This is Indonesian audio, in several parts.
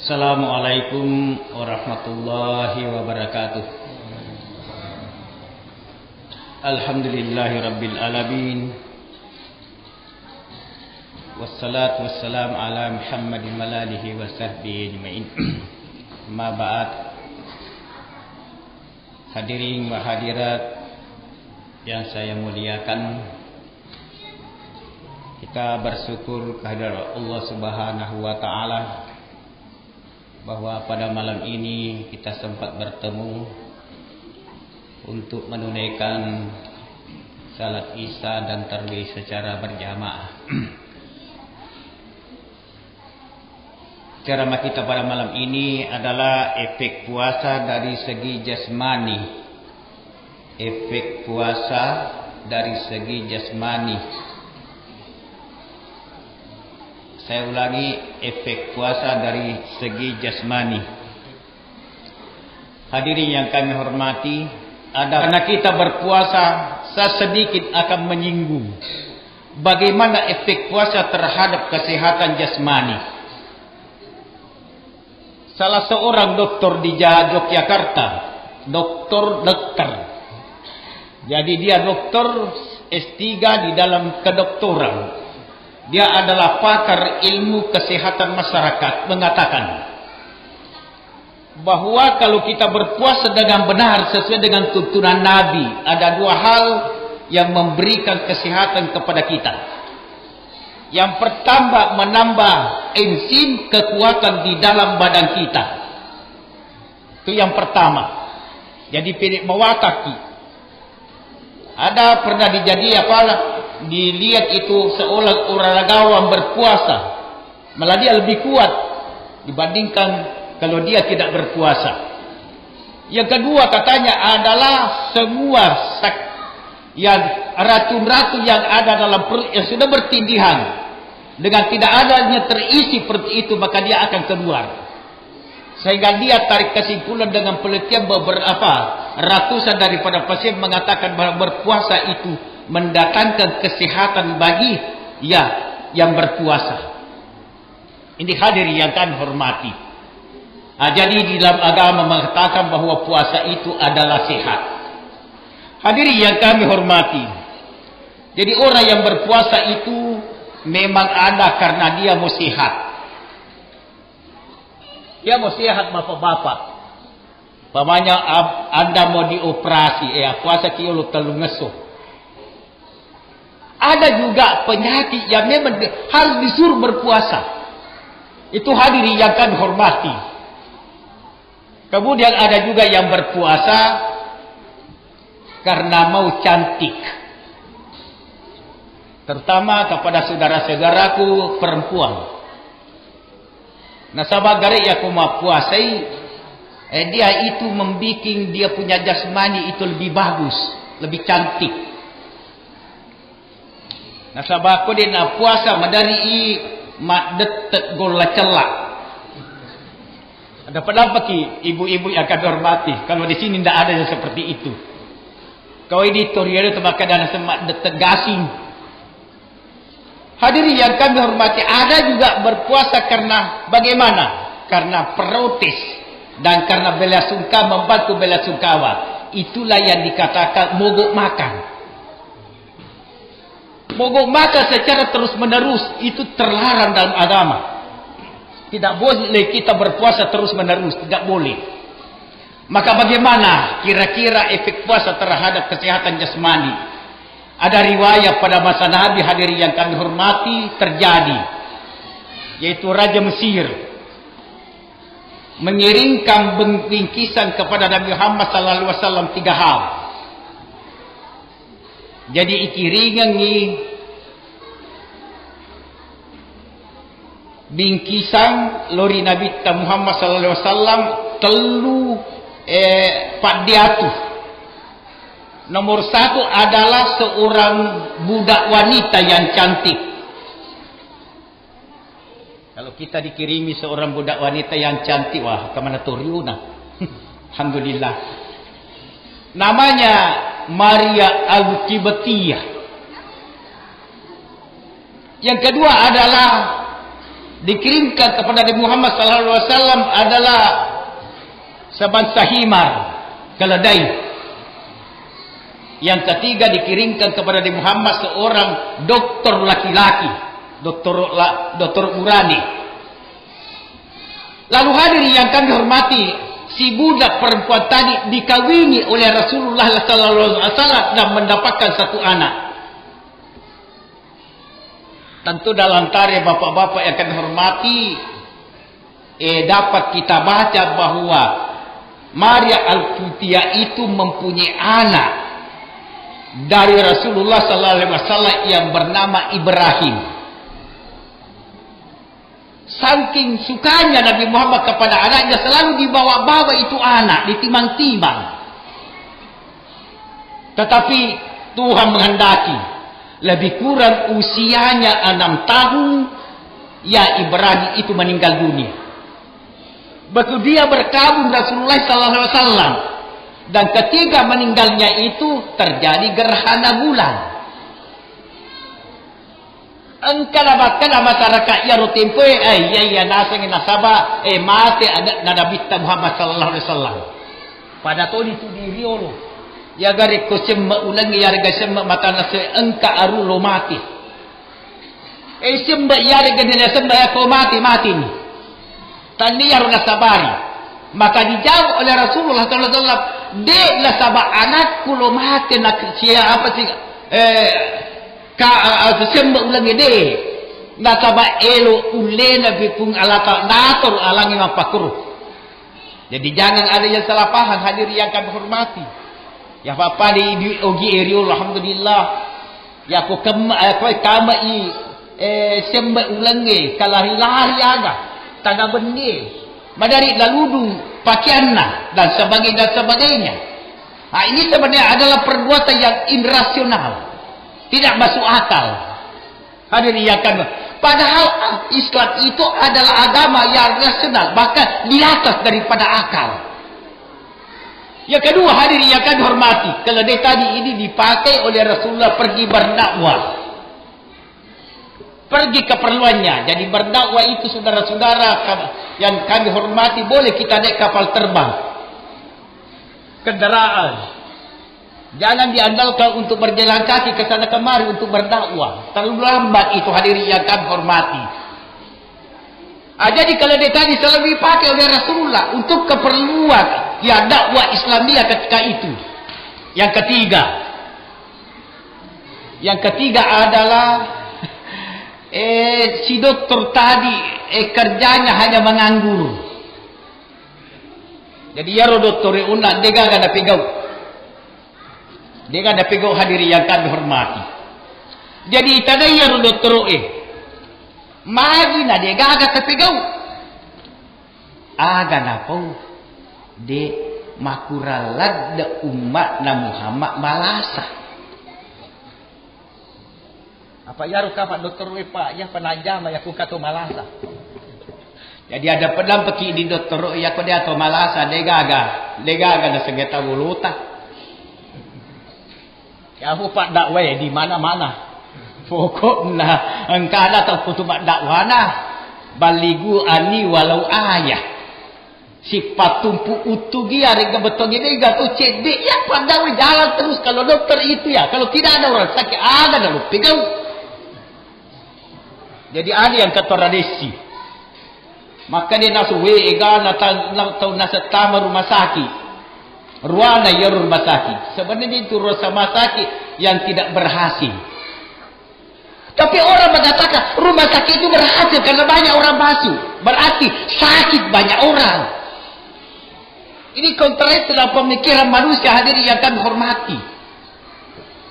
Assalamualaikum warahmatullahi wabarakatuh. Alhamdulillahi rabbil alamin. Wassalatu wassalamu ala Muhammadin wa alihi wa sahbihi ajma'in. Ma ba'd. Hadirin wa hadirat yang saya muliakan, kita bersyukur kehadirat Allah Subhanahu wa taala bahwa pada malam ini kita sempat bertemu untuk menunaikan salat Isya dan tarawih secara berjamaah. Ceramah kita pada malam ini adalah efek puasa dari segi jasmani. Efek puasa dari segi jasmani. Saya ulangi, efek puasa dari segi jasmani. Hadirin yang kami hormati, karena kita berpuasa, saya sedikit akan menyinggung bagaimana efek puasa terhadap kesehatan jasmani. Salah seorang dokter di Yogyakarta, dokter. Jadi dia dokter S3 di dalam kedokteran. Dia adalah pakar ilmu kesehatan masyarakat, mengatakan bahwa kalau kita berpuasa dengan benar sesuai dengan tuntunan Nabi, ada dua hal yang memberikan kesehatan kepada kita. Yang pertama, menambah enzim kekuatan di dalam badan kita. Itu yang pertama. Jadi pilih mewataki. Ada pernah dilihat itu seorang olahragawan berpuasa, malah dia lebih kuat dibandingkan kalau dia tidak berpuasa. Yang kedua katanya adalah semua yang racun-racun yang ada dalam perut yang sudah bertindihan, dengan tidak adanya terisi seperti itu, maka dia akan keluar. Sehingga dia tarik kesimpulan dengan penelitian beberapa ratusan daripada pasien mengatakan bahwa berpuasa itu mendatangkan kesehatan bagi yang berpuasa. Ini hadirin yang kami hormati. Jadi di dalam agama mengatakan bahwa puasa itu adalah sehat. Hadirin yang kami hormati. Jadi orang yang berpuasa itu memang ada karena dia mau sehat. Dia mau sehat bapak-bapak. Pamannya Anda mau dioperasi, puasa kilo telu ngesuh. Ada juga penyakit yang memang harus disuruh berpuasa. Itu hadirin yang kami hormati. Kemudian ada juga yang berpuasa karena mau cantik. Terutama kepada saudara-saudaraku perempuan. Nah, sahabat garek yang aku mau puasai, dia itu membuat dia punya jasmani itu lebih bagus, lebih cantik. Nah, sahabat aku dia nak puasa madari mak detet gola celak. Ada pendapat ibu-ibu yang akan hormati. Kalau di sini tidak ada yang seperti itu. Kau ini toriade terbakar dan semak detet gasing. Hadirin yang kami hormati, ada juga berpuasa karena bagaimana? Karena protes dan karena bela sungkawa, membantu bela sungkawa. Itulah yang dikatakan mogok makan. Mogok makan secara terus menerus itu terlarang dalam agama. Tidak boleh kita berpuasa terus menerus, tidak boleh. Maka bagaimana kira-kira efek puasa terhadap kesehatan jasmani? Ada riwayat pada masa Nabi, hadirin yang kami hormati, terjadi, yaitu Raja Mesir mengirimkan bingkisan kepada Nabi Muhammad SAW 3 hal. Jadi ikiringan ni bingkisan lori Nabi Muhammad SAW telu padiatu. Nomor 1 adalah seorang budak wanita yang cantik. Kalau kita dikirimi seorang budak wanita yang cantik, wah kemana Toriuna. Alhamdulillah. Namanya Maria Al-Qibtiyah. Yang kedua adalah dikirimkan kepada Nabi Muhammad SAW adalah sebangsa himar, keledai. Yang ketiga dikirimkan kepada Nabi Muhammad seorang doktor laki-laki, doktor urani. Lalu hadirin yang kami hormati, si budak perempuan tadi dikawini oleh Rasulullah SAW dan mendapatkan satu anak. Tentu dalam tarikh bapak-bapak yang kami hormati, dapat kita baca bahwa Maria Al-Qibtiyah itu mempunyai anak dari Rasulullah SAW yang bernama Ibrahim. Saking sukanya Nabi Muhammad kepada anaknya, selalu dibawa-bawa itu anak, ditimang-timang. Tetapi Tuhan menghendaki lebih kurang usianya 6 tahun, ya Ibrahim itu meninggal dunia. Begitu dia berkabung Rasulullah SAW, dan ketika meninggalnya itu terjadi gerhana bulan. Engkau masyarakat ya rutimpo ya nasang nasaba mati ada Nabi Muhammad sallallahu alaihi wasallam. Pada tahun itu di Rio ya gari ko semma ulangi ya ga semma mata nase engka aru lo mati. Semba ya ga dina semba ya ko mati ni. Tani ya runa sabari. Maka dijawab oleh Rasulullah sallallahu alaihi wasallam, "De la sabah anakku lo mati nak sia apa sih semba ulangi de nataba elo ulena bipung alaka natur alangi mapakuru." Jadi jangan ada yang salah paham hadirin yang kami hormati. Ya papa di ogi area alhamdulillah ya ko kama semba ulangi kalari-lari aga tanda benih madari laludu pakaianna dan sebagainya. Nah, ini sebenarnya adalah perbuatan yang irasional, tidak masuk akal. Hadirin yang kami, padahal Islam itu adalah agama yang rasional, bahkan di atas daripada akal. Yang kedua hadirin yang kami hormati, keledai tadi ini dipakai oleh Rasulullah pergi berdakwah, pergi keperluannya. Jadi berdakwah itu saudara-saudara yang kami hormati, boleh kita naik kapal terbang, kendaraan. Jangan diandalkan untuk berjalan kaki ke sana kemari untuk berdakwah. Terlalu lambat itu hadirin yang kami hormati. Jadi keledai tadi selalu dipakai oleh Rasulullah untuk keperluan ya dakwah Islamiyah ketika itu. Yang ketiga adalah si dokter tadi kerjanya hanya menganggur. Jadi ya dokter una dega ada pegau. Dega ada pegau hadirin yang kami hormati. Jadi tadayya dokter magi na dega ada pegau. Aga na po de makuralad da umat na Muhammad malasa. Apa ya ruka Pak Dokter Pak ya penajam ya ku kato malasa. Jadi ada pedang peki di dokter ya ko dia to malasa degaga na segeta buluta. Ya aku Pak dakwah di mana-mana. Pokoknya engkada ta kutuba dakwana baligu ani walau ayah. Si patumpu utu dia rega betul gini gato cedek ya pada jalan terus kalau dokter itu ya, kalau tidak ada orang sakit ada lalu pegang. Jadi ada yang tradisi. Maka dia nasu ega natau nasa tama rumah sakit. Ruana ya rumah sakit. Sebenarnya itu rumah sakit yang tidak berhasil. Tapi orang mengatakan rumah sakit itu berhasil karena banyak orang masuk. Berarti sakit banyak orang. Ini kontras dalam pemikiran manusia hadirin yang kami hormati.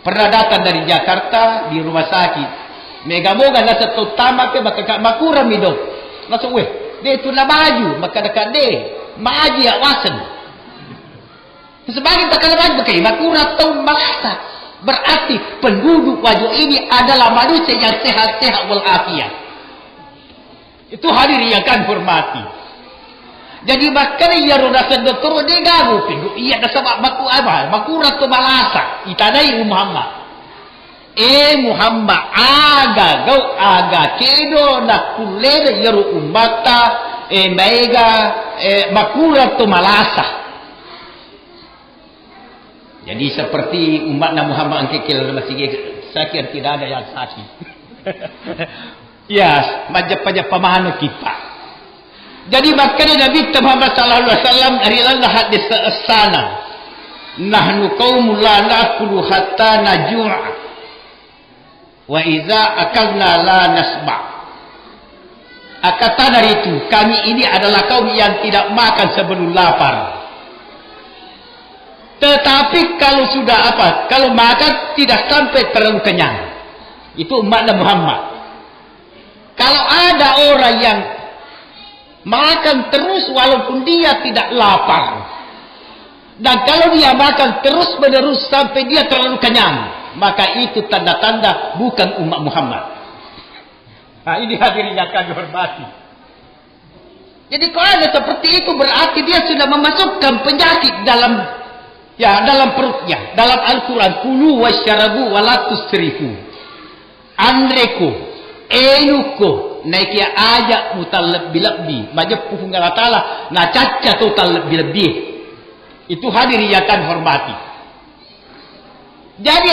Pernah datang dari Jakarta di rumah sakit. Mega-moga nasa tutama ke maka makura mido. Nasa dia itu na maju maka dekat dia maju ya wasan. Sebagai tak maju maka makura tahun malasa. Berarti penduduk wajah ini adalah manusia yang sehat-sehat walafiat. Itu hadirin yang kami hormati. Jadi makanya ya rasa dokter dia gagu pindu iya dah sebab baku apa makura tu malasa itadai Muhammad Muhammad aga gau aga kedo na kuleda yaru umbata maiga makura to malasa. Jadi seperti umat Muhammad angkekil masih sakit tidak ada yang sakit. Ya, majap-majap pemahaman kita. Jadi makanya Nabi Muhammad sallallahu alaihi wasallam rilallah hadis sana. Nahnu qaumul la naqulu hatta najua. Wa iza akalna la nasba. Kata dari itu, kami ini adalah kaum yang tidak makan sebelum lapar. Tetapi kalau sudah apa? Kalau makan tidak sampai terlalu kenyang. Itu umat Muhammad. Kalau ada orang yang makan terus walaupun dia tidak lapar. Dan kalau dia makan terus menerus sampai dia terlalu kenyang. Maka itu tanda-tanda bukan umat Muhammad. Nah ini hadirin yang kami hormati. Jadi kalau ada seperti itu berarti dia sudah memasukkan penyakit dalam perutnya. Dalam Al-Quran. Kulu wasyarabu walatus tusrifu. Andreku. Enuku. Naikia ajak mutal lebih-lebih. Majap puhung Allah Ta'ala. Na caca total lebih-lebih. Itu hadirin yang kami hormati. Jadi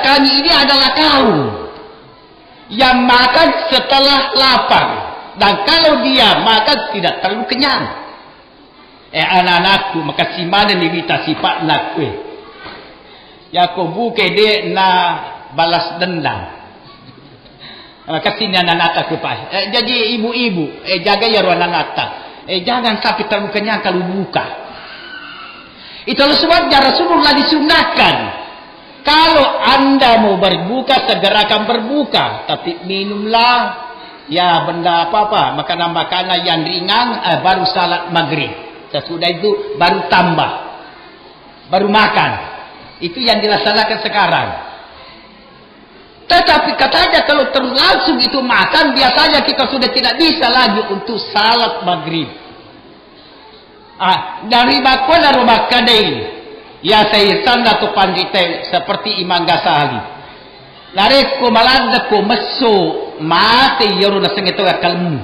kami ini adalah kaum yang makan setelah lapar. Dan kalau dia makan tidak terlalu kenyang. Anak-anakku maka si mana ni kita sifat nak kue. Ya ko buke de na balas dendam. Maka sini anak-anak ku pak. Jadi ibu-ibu jaga ya ruang anak. Jangan sampai terlalu kenyang kalau buka. Itulah sebabnya Rasulullah disunahkan. Kalau anda mau berbuka, segerakan berbuka. Tapi minumlah ya benda apa-apa. Makanan-makanan yang ringan baru salat maghrib. Sesudah itu baru tambah. Baru makan. Itu yang dilaksanakan sekarang. Tetapi katanya kalau terus langsung itu makan. Biasanya kita sudah tidak bisa lagi untuk salat maghrib. Dari bakwana rumah kadai. Ya saya tanda tu pandite seperti Imam Ghazali. Nareko malanda ko meso mate yoru na sengeto kalmu.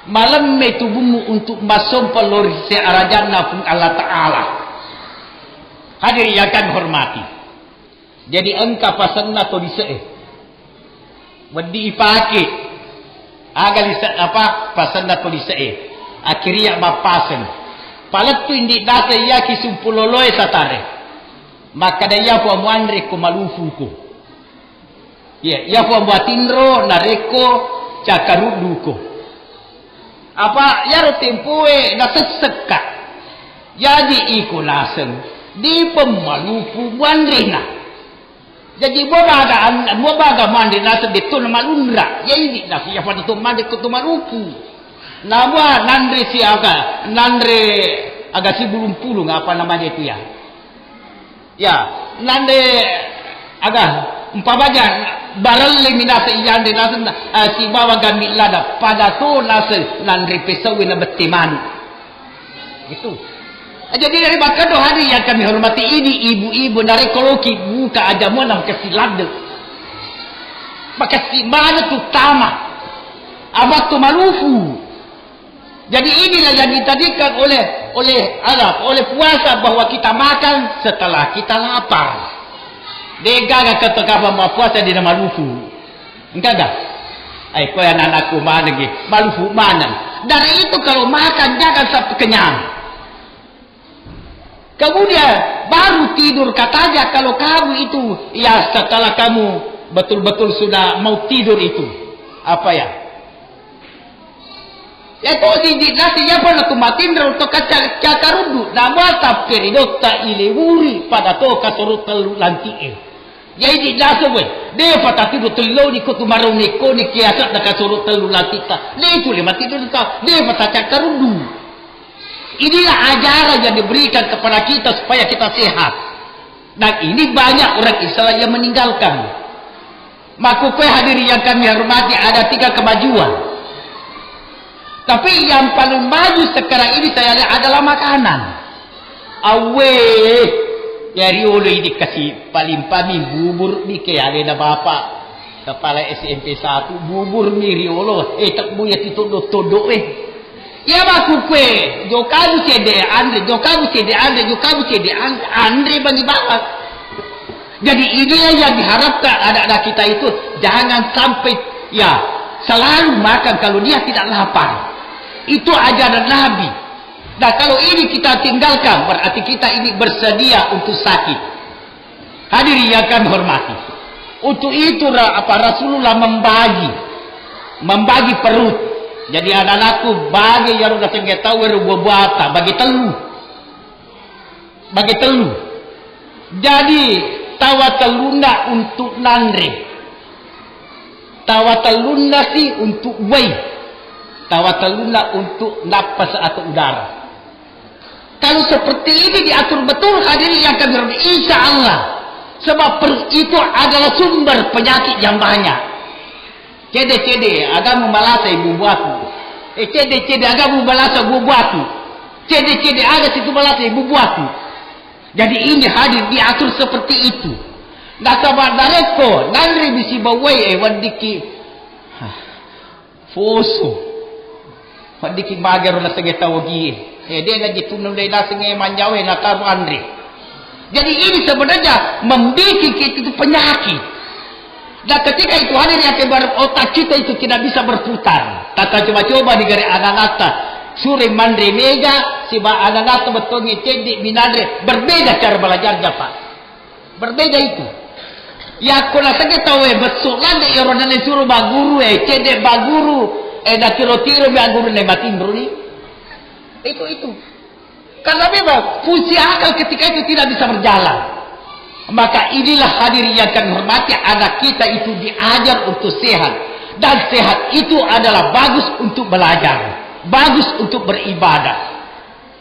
Malam tubuhmu untuk masuk pelori se arajana pun Allah Ta'ala. Hadir yang kami hormati. Jadi engkau pasanna to disee. Wedi ipake. Agal apa pasanna to disee. Akhirnya mapasen. Palat tu indi dasa ya kisumpuloloy satare. Maka daya po amuanre ko malufu ko. Ya po amuatindro nareko cakarudu ko. Apa yaro tempoe naseseka. Jadi iko laseng di pemalufu muandrina. Jadi bobaga mandina sebetulnya malundra. Ya ini dah ya pada tu mandi ko tu malufu. Nama nandre siaga, nandre agak si bulung-pulung apa namanya itu ya? Ya, nandre agak umpamanya barang minasa iyan de nasa si bawa gambil lada pada tu nasa nandre pesawin na betimanu. Itu. Jadi dari bakado hari yang kami hormati ini ibu-ibu dari koloki buka aja mau nam kesilade. Maka si mana tu tama, abad tu malufu. Jadi inilah yang ditadikan oleh puasa bahwa kita makan setelah kita lapar. Dega ketika mau puasa di nama malufu. Enggak dah. Kau yang anakku mana lagi malufu mana? Dari itu kalau makan jangan sampai kenyang. Kemudian baru tidur katanya kalau kamu itu ya setelah kamu betul-betul sudah mau tidur itu apa ya? Ya kau tidak nasi ya pernah kumatin untuk cakarudu. Nama tapi ridota ilewuri pada to kasurut telu lanti. Jadi nasi we. Dia patah tidur telu ni kutu marung ni ko ni kiasat nak kasurut telu lanti ta. Dia tu lima tidur ta. Dia patah cakarudu. Inilah ajaran yang diberikan kepada kita supaya kita sehat. Dan ini banyak orang Islam yang meninggalkan. Maka hadirin yang kami hormati ada 3 kemajuan. Tapi yang paling maju sekarang ini saya lihat adalah makanan. Ya riolo ini kasih paling pami bubur ni kaya na bapak kepala SMP 1 bubur ni riolo tak buya titodok-todok ya baku kue jokabu cede Andre Andre bagi bapak. Jadi inilah yang diharapkan anak-anak kita itu jangan sampai ya selalu makan kalau dia tidak lapar. Itu ajaran Nabi. Nah kalau ini kita tinggalkan berarti kita ini bersedia untuk sakit. Hadirin yang kami hormati. Untuk itu Rasulullah membagi perut. Jadi anak-anakku bagi yang sudah saya tahu buata bagi telur. Jadi tawa teluna untuk nandre. Tawa teluna sih untuk wei. Tawa teluna untuk napas atau udara. Kalau seperti ini diatur betul hadirin yang kami hormati, insya Allah. Sebab perut itu adalah sumber penyakit yang banyak. Cede-cede agak membalasai bubuatu. Cede-cede agak membalasai bubuatu. Cede-cede agak situ balasai bubuatu. Jadi ini hadir diatur seperti itu. Nah sahabat dareko, nandri bisi bawai wadiki foso. Wadiki magar na sageta wagi. Dia lagi tunang dari nasenge manjawe na taru Andre. Jadi ini sebenarnya membuat kita itu penyakit. Dan ketika itu hadir yang otak kita itu tidak bisa berputar. Tata coba-coba di gari anak-anak suri mandre mega si ba anak-anak betul ngecedik binadre berbeda cara belajarnya Pak. Berbeda itu. Ya kuna sageta we betul lande ironan suruh baguru cedek baguru da tiro-tiro baguru ne matimbru ni. Itu karena memang fungsi akal ketika itu tidak bisa berjalan. Maka inilah hadirin yang kami hormati, anak kita itu diajar untuk sehat, dan sehat itu adalah bagus untuk belajar, bagus untuk beribadah.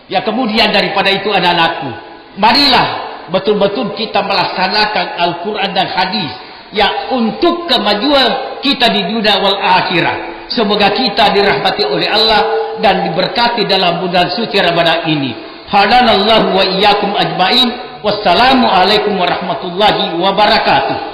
Ya kemudian daripada itu anak-anakku, marilah betul-betul kita melaksanakan Al-Quran dan hadis ya untuk kemajuan kita di dunia wal akhirat. Semoga kita dirahmati oleh Allah dan diberkati dalam bulan suci Ramadan ini. Hadanallahu wa iyyakum ajmain. Wassalamu alaikum warahmatullahi wabarakatuh.